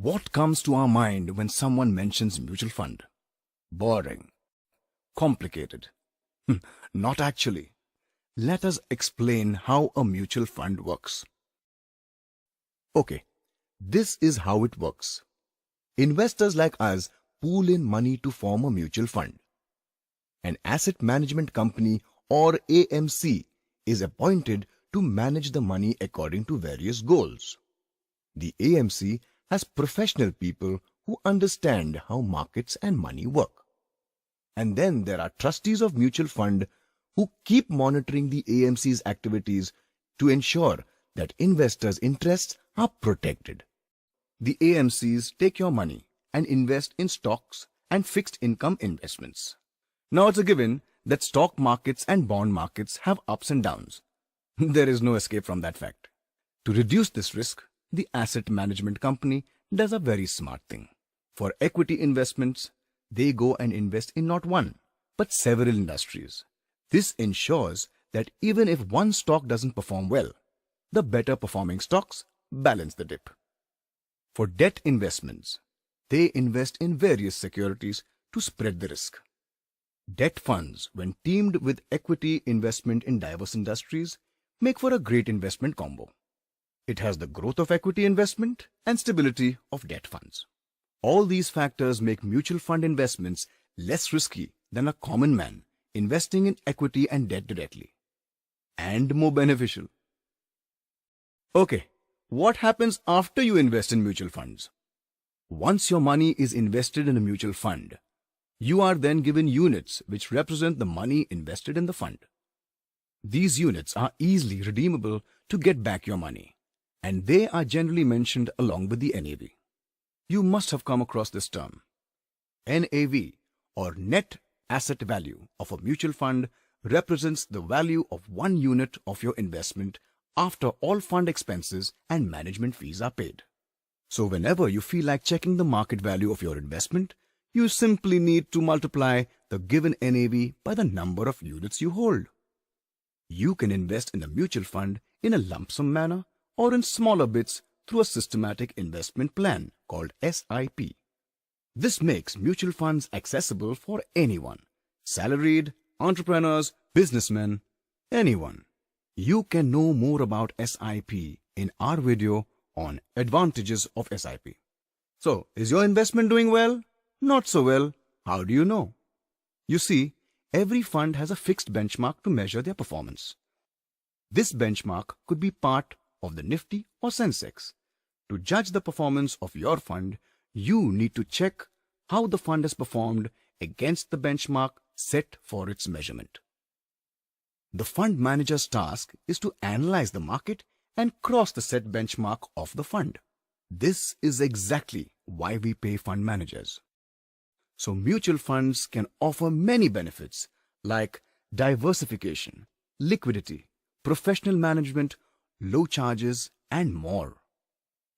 What comes to our mind when someone mentions mutual fund? Boring. Complicated. Not actually. Let us explain how a mutual fund works. Okay, this is how it works. Investors like us pool in money to form a mutual fund. An asset management company or AMC is appointed to manage the money according to various goals. The AMC has professional people who understand how markets and money work. And then there are trustees of mutual fund who keep monitoring the AMC's activities to ensure that investors' interests are protected. The AMCs take your money and invest in stocks and fixed income investments. Now it's a given that stock markets and bond markets have ups and downs. There is no escape from that fact. To reduce this risk, the asset management company does a very smart thing. For equity investments, they go and invest in not one, but several industries. This ensures that even if one stock doesn't perform well, the better performing stocks balance the dip. For debt investments, they invest in various securities to spread the risk. Debt funds, when teamed with equity investment in diverse industries, make for a great investment combo. It has the growth of equity investment and stability of debt funds. All these factors make mutual fund investments less risky than a common man investing in equity and debt directly, and more beneficial. Okay, what happens after you invest in mutual funds? Once your money is invested in a mutual fund, you are then given units which represent the money invested in the fund. These units are easily redeemable to get back your money, and they are generally mentioned along with the NAV. You must have come across this term. NAV, or net asset value of a mutual fund, represents the value of one unit of your investment after all fund expenses and management fees are paid. So whenever you feel like checking the market value of your investment, you simply need to multiply the given NAV by the number of units you hold. You can invest in a mutual fund in a lump sum manner or in smaller bits through a systematic investment plan called SIP. This makes mutual funds accessible for anyone, salaried, entrepreneurs, businessmen, anyone. You can know more about SIP in our video on advantages of SIP. So, is your investment doing well? Not so well? How do you know? You see, every fund has a fixed benchmark to measure their performance. This benchmark could be part of the Nifty or Sensex. To judge the performance of your fund, you need to check how the fund has performed against the benchmark set for its measurement. The fund manager's task is to analyze the market and cross the set benchmark of the fund. This is exactly why we pay fund managers. So mutual funds can offer many benefits like diversification, liquidity, professional management, low charges, and more.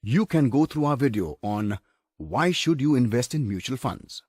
You can go through our video on why should you invest in mutual funds.